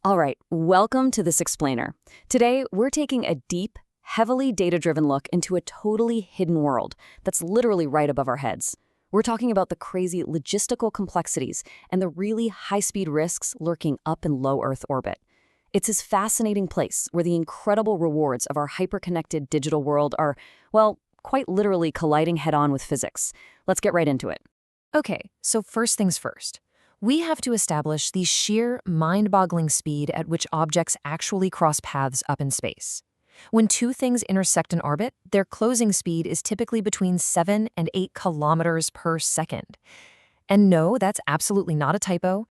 All right, welcome to This Explainer. Today, we're taking a deep, heavily data-driven look into a totally hidden world that's literally right above our heads. We're talking about the crazy logistical complexities and the really high-speed risks lurking up in low Earth orbit. It's this fascinating place where the incredible rewards of our hyper-connected digital world are, well, quite literally colliding head-on with physics. Let's get right into it. Okay, so first things first. We have to establish the sheer, mind-boggling speed at which objects actually cross paths up in space. When two things intersect in orbit, their closing speed is typically between 7 and 8 kilometers per second. And no, that's absolutely not a typo.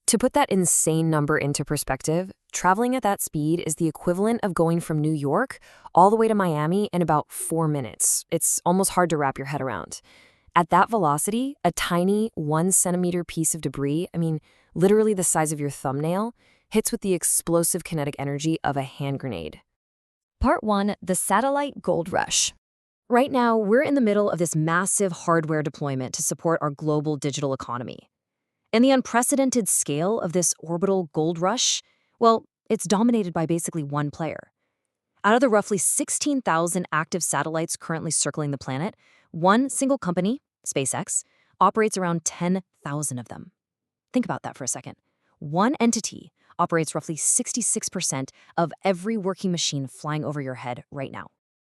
To put that insane number into perspective, traveling at that speed is the equivalent of going from New York all the way to Miami in about 4 minutes. It's almost hard to wrap your head around. At that velocity, a tiny 1 centimeter piece of debris, literally the size of your thumbnail, hits with the explosive kinetic energy of a hand grenade. Part 1, the satellite gold rush. Right now, we're in the middle of this massive hardware deployment to support our global digital economy. And the unprecedented scale of this orbital gold rush, well, it's dominated by basically one player. Out of the roughly 16,000 active satellites currently circling the planet, one single company, SpaceX, operates around 10,000 of them. Think about that for a second. One entity operates roughly 66% of every working machine flying over your head right now.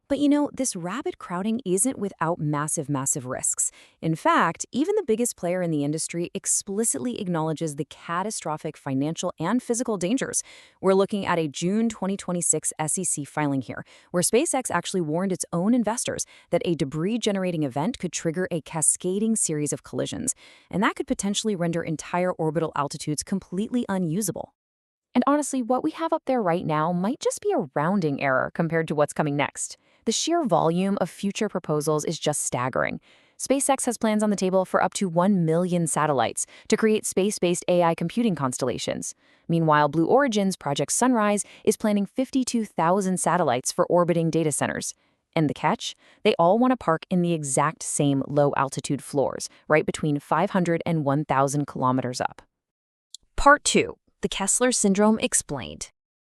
But this rapid crowding isn't without massive risks. In fact, even the biggest player in the industry explicitly acknowledges the catastrophic financial and physical dangers. We're looking at a June 2026 SEC filing here, where SpaceX actually warned its own investors that a debris-generating event could trigger a cascading series of collisions, and that could potentially render entire orbital altitudes completely unusable. And honestly, what we have up there right now might just be a rounding error compared to what's coming next. The sheer volume of future proposals is just staggering. SpaceX has plans on the table for up to 1 million satellites to create space-based AI computing constellations. Meanwhile, Blue Origin's Project Sunrise is planning 52,000 satellites for orbiting data centers. And the catch? They all want to park in the exact same low-altitude floors, right between 500 and 1,000 kilometers up. Part 2, the Kessler syndrome explained.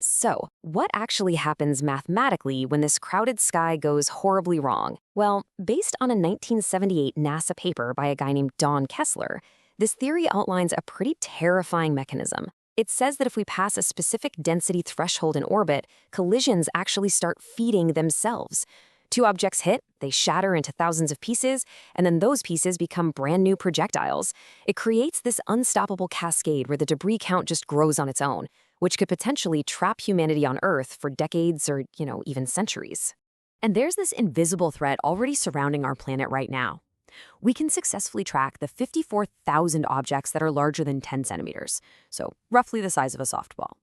So, what actually happens mathematically when this crowded sky goes horribly wrong? Well, based on a 1978 NASA paper by a guy named Don Kessler, this theory outlines a pretty terrifying mechanism. It says that if we pass a specific density threshold in orbit, collisions actually start feeding themselves. Two objects hit, they shatter into thousands of pieces, and then those pieces become brand new projectiles. It creates this unstoppable cascade where the debris count just grows on its own, which could potentially trap humanity on Earth for decades or, even centuries. And there's this invisible threat already surrounding our planet right now. We can successfully track the 54,000 objects that are larger than 10 centimeters, so roughly the size of a softball.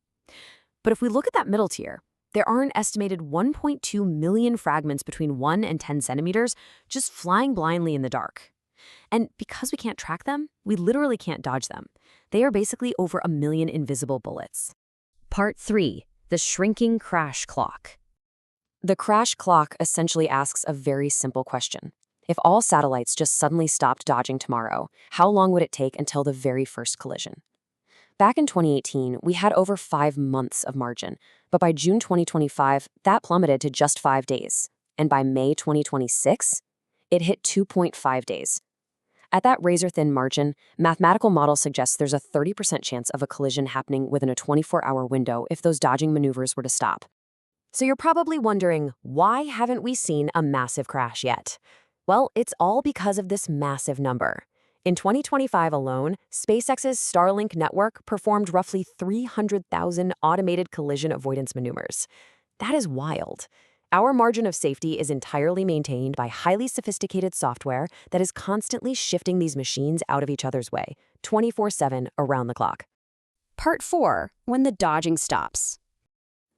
But if we look at that middle tier, there are an estimated 1.2 million fragments between 1 and 10 centimeters just flying blindly in the dark. And because we can't track them, we literally can't dodge them. They are basically over 1 million invisible bullets. Part 3, the shrinking crash clock. The crash clock essentially asks a very simple question. If all satellites just suddenly stopped dodging tomorrow, how long would it take until the very first collision? Back in 2018, we had over 5 months of margin, but by June 2025, that plummeted to just 5 days. And by May 2026, it hit 2.5 days. At that razor-thin margin, mathematical models suggest there's a 30% chance of a collision happening within a 24-hour window if those dodging maneuvers were to stop. So you're probably wondering, why haven't we seen a massive crash yet? Well, it's all because of this massive number. In 2025 alone, SpaceX's Starlink network performed roughly 300,000 automated collision avoidance maneuvers. That is wild. Our margin of safety is entirely maintained by highly sophisticated software that is constantly shifting these machines out of each other's way, 24/7 around the clock. Part 4, when the dodging stops.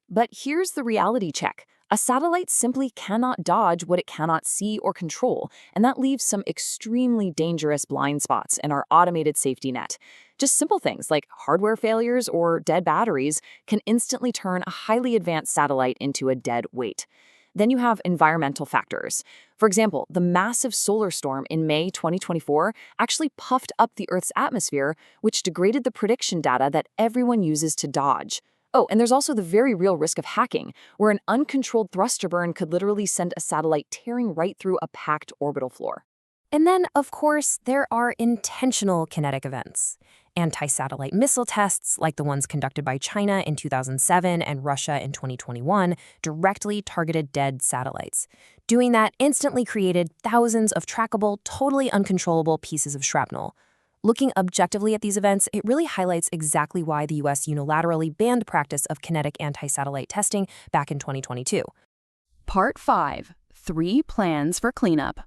But here's the reality check. A satellite simply cannot dodge what it cannot see or control, and that leaves some extremely dangerous blind spots in our automated safety net. Just simple things like hardware failures or dead batteries can instantly turn a highly advanced satellite into a dead weight. Then you have environmental factors. For example, the massive solar storm in May 2024 actually puffed up the Earth's atmosphere, which degraded the prediction data that everyone uses to dodge. Oh, and there's also the very real risk of hacking, where an uncontrolled thruster burn could literally send a satellite tearing right through a packed orbital floor. And then, of course, there are intentional kinetic events. Anti-satellite missile tests, like the ones conducted by China in 2007 and Russia in 2021, directly targeted dead satellites. Doing that instantly created thousands of trackable, totally uncontrollable pieces of shrapnel. Looking objectively at these events, it really highlights exactly why the US unilaterally banned practice of kinetic anti-satellite testing back in 2022. Part 5. 3 Plans for Cleanup.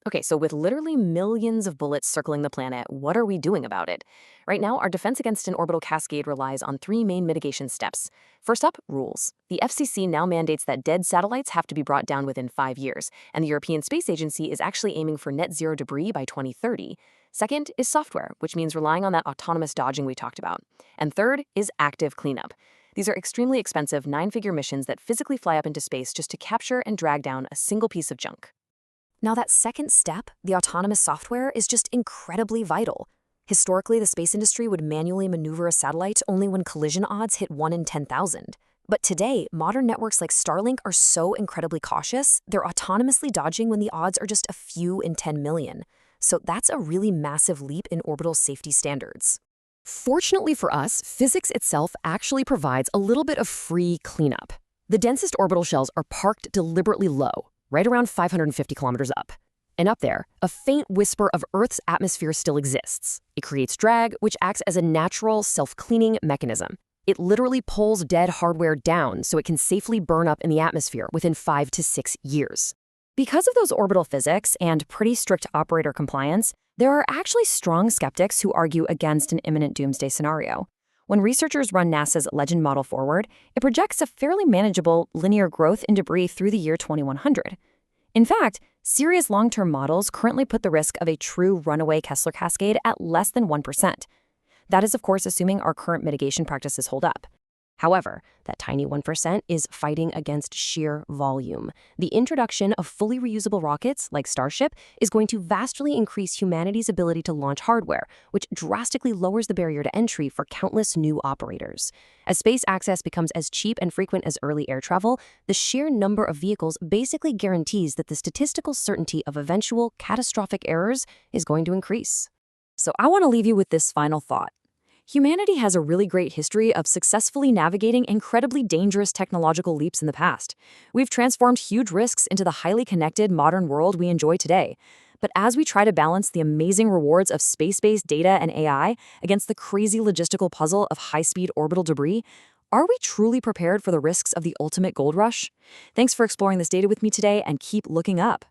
Okay, so with literally millions of bullets circling the planet, what are we doing about it? Right now, our defense against an orbital cascade relies on 3 main mitigation steps. First up, rules. The FCC now mandates that dead satellites have to be brought down within 5 years, and the European Space Agency is actually aiming for net zero debris by 2030. Second is software, which means relying on that autonomous dodging we talked about. And third is active cleanup. These are extremely expensive 9-figure missions that physically fly up into space just to capture and drag down a single piece of junk. Now, that second step, the autonomous software, is just incredibly vital. Historically, the space industry would manually maneuver a satellite only when collision odds hit 1 in 10,000. But today, modern networks like Starlink are so incredibly cautious, they're autonomously dodging when the odds are just a few in 10 million. So that's a really massive leap in orbital safety standards. Fortunately for us, physics itself actually provides a little bit of free cleanup. The densest orbital shells are parked deliberately low, right around 550 kilometers up. And up there, a faint whisper of Earth's atmosphere still exists. It creates drag, which acts as a natural, self-cleaning mechanism. It literally pulls dead hardware down so it can safely burn up in the atmosphere within 5 to 6 years. Because of those orbital physics and pretty strict operator compliance, there are actually strong skeptics who argue against an imminent doomsday scenario. When researchers run NASA's Legend model forward, it projects a fairly manageable linear growth in debris through the year 2100. In fact, serious long-term models currently put the risk of a true runaway Kessler cascade at less than 1%. That is, of course, assuming our current mitigation practices hold up. However, that tiny 1% is fighting against sheer volume. The introduction of fully reusable rockets, like Starship, is going to vastly increase humanity's ability to launch hardware, which drastically lowers the barrier to entry for countless new operators. As space access becomes as cheap and frequent as early air travel, the sheer number of vehicles basically guarantees that the statistical certainty of eventual catastrophic errors is going to increase. So I want to leave you with this final thought. Humanity has a really great history of successfully navigating incredibly dangerous technological leaps in the past. We've transformed huge risks into the highly connected modern world we enjoy today. But as we try to balance the amazing rewards of space-based data and AI against the crazy logistical puzzle of high-speed orbital debris, are we truly prepared for the risks of the ultimate gold rush? Thanks for exploring this data with me today, and keep looking up.